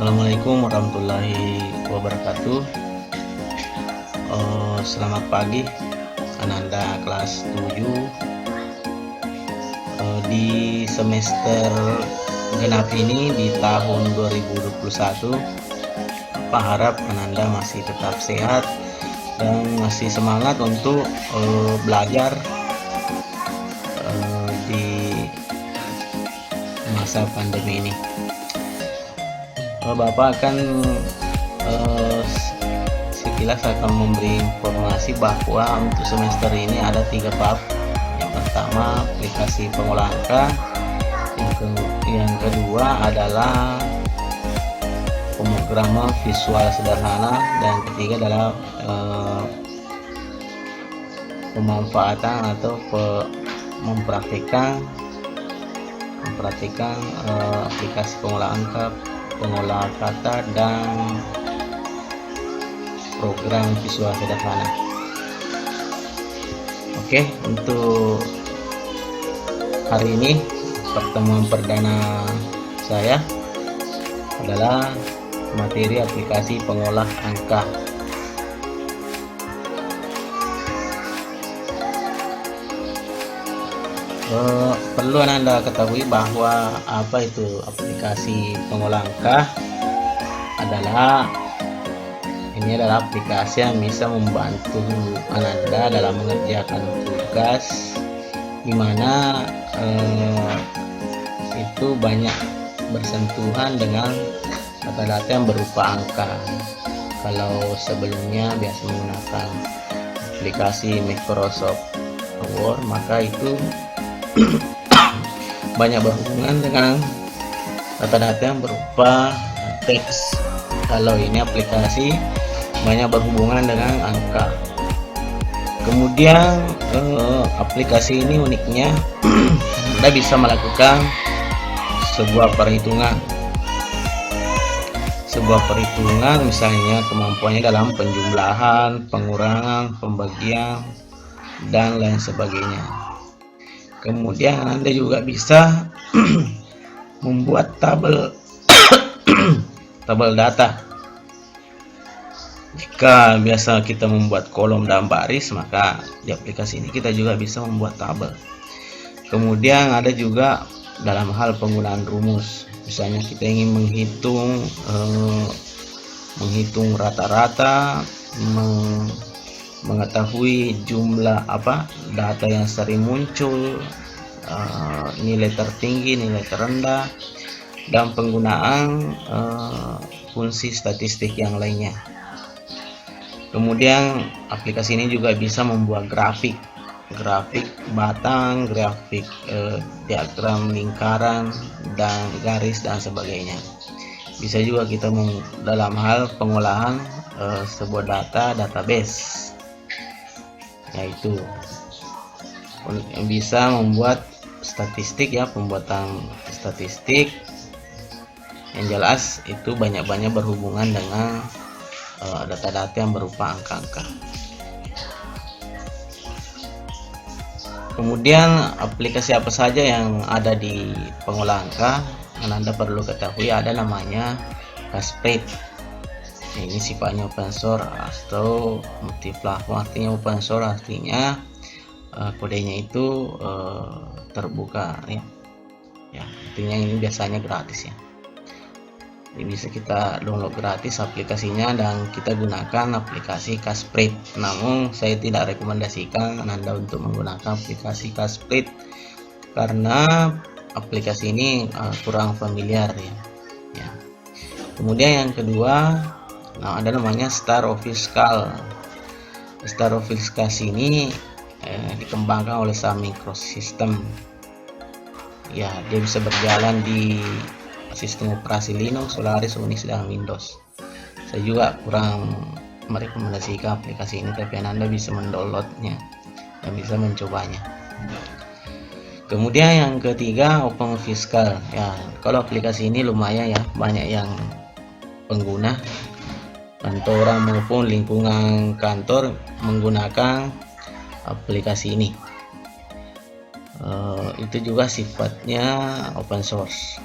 Assalamualaikum warahmatullahi wabarakatuh. Selamat pagi Ananda kelas 7 di semester genap ini di tahun 2021. Harap Ananda masih tetap sehat dan masih semangat untuk belajar di masa pandemi ini. Bapak akan sekilas akan memberi informasi bahwa untuk semester ini ada 3 bab. Yang pertama aplikasi pengolah angka, yang kedua adalah pemrograman visual sederhana, dan ketiga adalah pemanfaatan atau mempraktikkan aplikasi pengolah angka, pengolah kata, dan program visual sederhana. Oke, untuk hari ini pertemuan perdana saya adalah materi aplikasi pengolah angka. Perlu Anda ketahui bahwa apa itu aplikasi pengolah angka adalah aplikasi yang bisa membantu Anda dalam mengerjakan tugas, dimana itu banyak bersentuhan dengan data-data yang berupa angka. Kalau sebelumnya biasa menggunakan aplikasi Microsoft Word, maka itu banyak berhubungan dengan data-data yang berupa teks. Kalau ini aplikasi banyak berhubungan dengan angka. Kemudian aplikasi ini uniknya Anda bisa melakukan sebuah perhitungan misalnya kemampuannya dalam penjumlahan, pengurangan, pembagian, dan lain sebagainya. Kemudian Anda juga bisa membuat tabel data. Jika biasa kita membuat kolom dan baris, maka di aplikasi ini kita juga bisa membuat tabel. Kemudian ada juga dalam hal penggunaan rumus. Misalnya kita ingin menghitung rata-rata, mengetahui jumlah data yang sering muncul, nilai tertinggi, nilai terendah, dan penggunaan fungsi statistik yang lainnya. Kemudian aplikasi ini juga bisa membuat grafik batang, grafik diagram lingkaran, dan garis, dan sebagainya. Bisa juga kita dalam hal pengolahan sebuah database, yaitu bisa membuat statistik, pembuatan statistik yang jelas itu banyak berhubungan dengan data-data yang berupa angka-angka. Kemudian aplikasi apa saja yang ada di pengolah angka yang Anda perlu ketahui, ada namanya Cascade. Ini sifatnya open source atau multi-platform. Artinya open source artinya kodenya itu terbuka, ya. Artinya ini biasanya gratis, ya. Jadi bisa kita download gratis aplikasinya dan kita gunakan aplikasi Cascade. Namun saya tidak rekomendasikan Anda untuk menggunakan aplikasi Cascade karena aplikasi ini kurang familiar, ya. Kemudian yang kedua, ada namanya Star Office Calc. Star Office Calc ini dikembangkan oleh Sun Microsystems. Ya, dia bisa berjalan di sistem operasi Linux, Solaris, Unix, dan Windows. Saya juga kurang merekomendasikan aplikasi ini, tapi Anda bisa mendownloadnya dan bisa mencobanya. Kemudian yang ketiga, Open Fiscal. Ya, kalau aplikasi ini lumayan, ya, banyak yang pengguna, kantoran maupun lingkungan kantor menggunakan aplikasi ini. Itu juga sifatnya open source.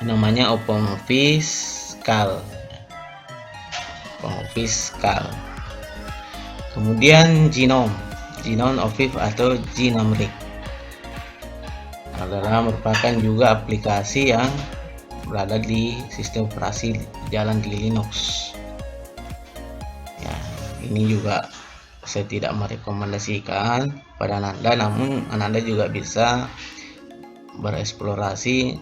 namanya OpenOffice Calc. Kemudian Genome Office atau Genomric adalah merupakan juga aplikasi yang berada di sistem operasi jalan di Linux. Ya, ini juga saya tidak merekomendasikan pada Ananda, namun Ananda juga bisa bereksplorasi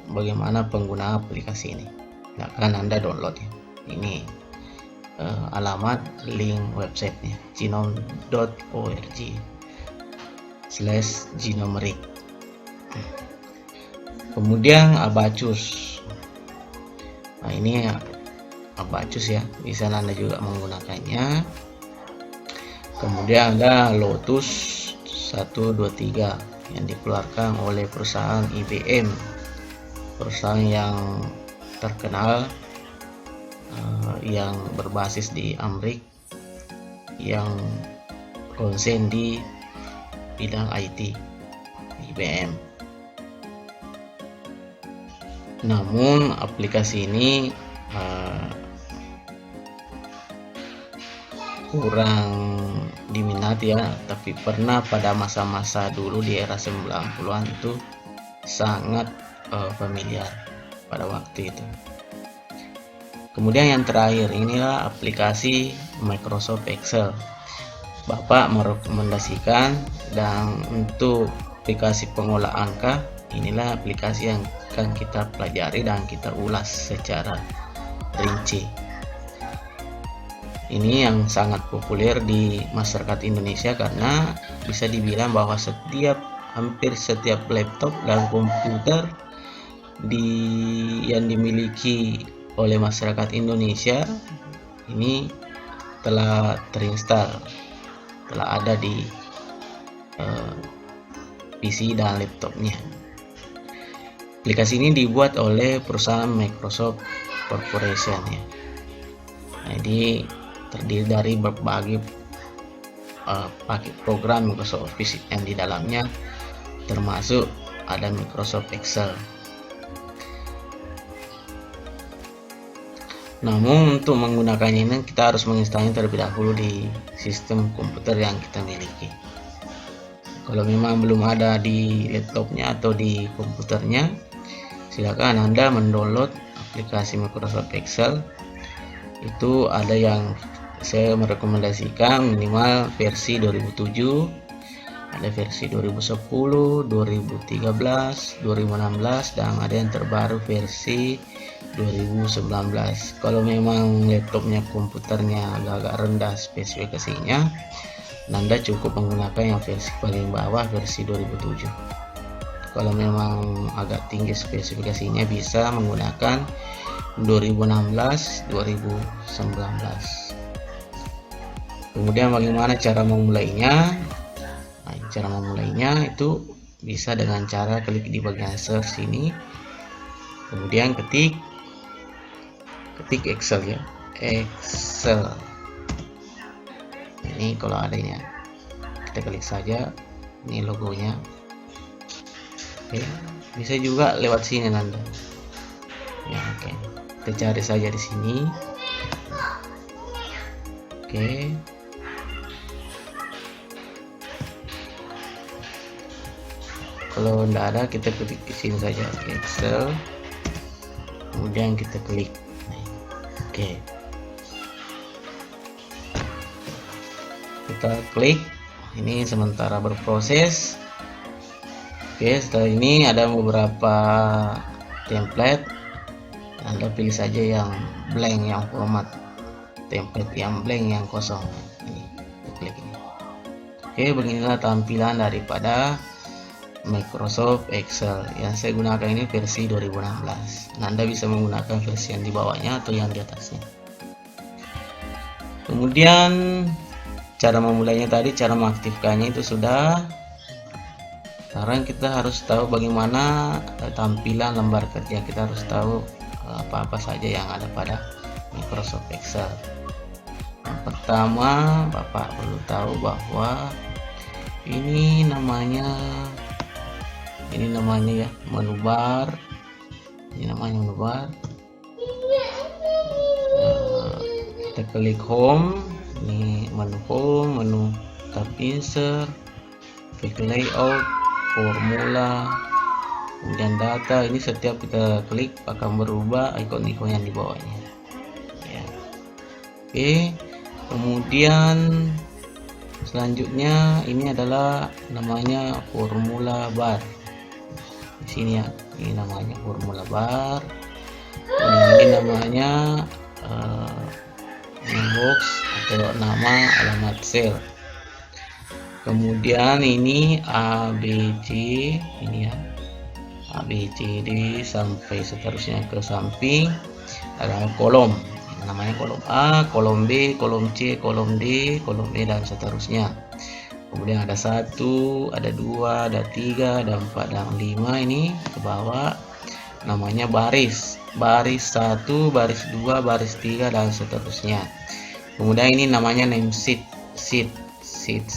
bagaimana pengguna aplikasi ini. Silahkan Anda download ya. Ini alamat link websitenya genome.org/genomric. Kemudian Abacus. Nah, ini Abacus ya, bisa Anda juga menggunakannya. Kemudian ada Lotus 123 yang dikeluarkan oleh perusahaan IBM, perusahaan yang terkenal yang berbasis di Amerika, yang konsen di bidang IT, IBM. Namun aplikasi ini kurang diminati ya, tapi pernah pada masa-masa dulu di era 90-an itu sangat familiar pada waktu itu. Kemudian yang terakhir, inilah aplikasi Microsoft Excel. Bapak merekomendasikan, dan untuk aplikasi pengolah angka, inilah aplikasi yang akan kita pelajari dan kita ulas secara rinci. Ini yang sangat populer di masyarakat Indonesia karena bisa dibilang bahwa hampir setiap laptop dan komputer yang dimiliki oleh masyarakat Indonesia ini telah terinstal, telah ada di PC dan laptopnya. Aplikasi ini dibuat oleh perusahaan Microsoft Corporation ya. Jadi terdiri dari berbagai paket program Microsoft Office yang di dalamnya termasuk ada Microsoft Excel. Namun untuk menggunakannya ini kita harus menginstalnya terlebih dahulu di sistem komputer yang kita miliki. Kalau memang belum ada di laptopnya atau di komputernya, silakan Anda mendownload aplikasi Microsoft Excel. Itu ada yang saya merekomendasikan minimal versi 2007, ada versi 2010, 2013, 2016, dan ada yang terbaru versi 2019. Kalau memang laptopnya komputernya agak rendah spesifikasinya, Anda cukup menggunakan yang versi paling bawah, versi 2007. Kalau memang agak tinggi spesifikasinya, bisa menggunakan 2016, 2019. Kemudian bagaimana cara memulainya? Nah, cara memulainya itu bisa dengan cara klik di bagian search ini, kemudian ketik Excel ya, Excel. Ini kalau adanya, kita klik saja, ini logonya. Oke, bisa juga lewat sini Anda. Ya, oke. Kita cari saja di sini. Oke. Kalau tidak ada, kita klik di sini saja, Excel. Kemudian kita klik. Oke. Kita klik. Ini sementara berproses. Oke, setelah ini ada beberapa template. Anda pilih saja yang blank, yang format template yang blank, yang kosong. Ini, kita klik ini. Oke, beginilah tampilan daripada Microsoft Excel yang saya gunakan ini versi 2016. Anda bisa menggunakan versi yang di bawahnya atau yang di atasnya. Kemudian cara memulainya tadi, cara mengaktifkannya itu sudah. Sekarang kita harus tahu bagaimana tampilan lembar kerja. Kita harus tahu apa-apa saja yang ada pada Microsoft Excel. Yang pertama, Bapak perlu tahu bahwa ini namanya ya menu bar, ini namanya menu bar. Kita klik home, ini menu home, menu tab insert, quick layout, formula, kemudian data. Ini setiap kita klik akan berubah ikon-ikon yang di bawahnya ya. Oke, kemudian selanjutnya ini adalah namanya formula bar. Di sini ya, ini namanya formula bar. Ini namanya box atau nama alamat sel. Kemudian ini ABC, ini ya, ABCD sampai seterusnya ke samping adalah kolom. Namanya kolom A, kolom B, kolom C, kolom D, kolom E, dan seterusnya. Kemudian ada 1, ada 2, ada 3, ada 4, dan 5. Ini ke bawah namanya baris 1, baris 2, baris 3, dan seterusnya. Kemudian ini namanya name sheet 1.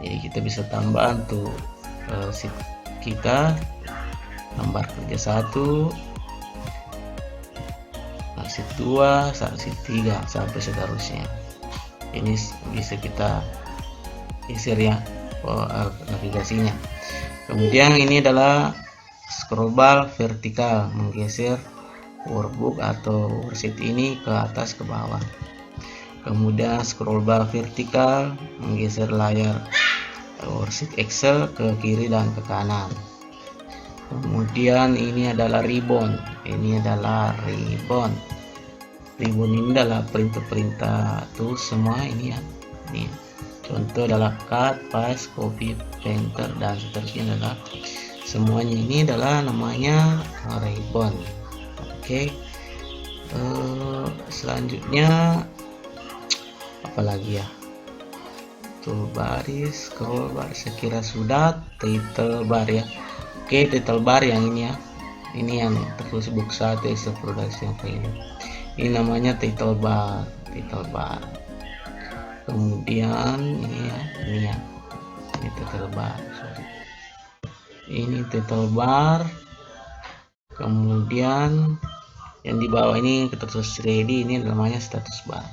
Jadi kita bisa tambah untuk sheet kita, lembar kerja 1, sheet 2, sheet 3, sampai seterusnya. Ini bisa kita geser ya navigasinya. Kemudian ini adalah scroll bar vertikal, menggeser workbook atau worksheet ini ke atas ke bawah. Kemudian scroll bar vertikal menggeser layar worksheet Excel ke kiri dan ke kanan. Kemudian ini adalah ribbon. Ini adalah ribbon. Ribbon ini adalah perintah-perintah tools semua ini ya. Ini contoh adalah cut, paste, copy, painter, dan seterusnya adalah semuanya ini adalah namanya ribbon. Oke. Selanjutnya apalagi ya, toolbaris, scroll bar saya kira sudah. Title bar ya. Oke, title bar yang ini ya, ini yang tertulis book 1 is a production file. Ini namanya title bar. Kemudian ini ya, ini title bar, sorry. Ini title bar. Kemudian yang di bawah ini tertulis ready, ini namanya status bar.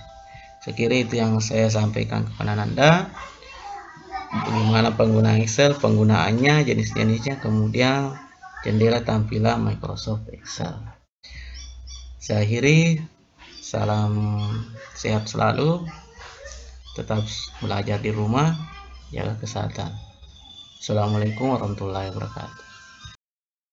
Saya kira itu yang saya sampaikan kepada Anda, bagaimana penggunaan Excel, penggunaannya, jenis-jenisnya, kemudian jendela tampilan Microsoft Excel. Saya akhiri, salam sehat selalu, tetap belajar di rumah, jaga kesehatan. Assalamualaikum warahmatullahi wabarakatuh.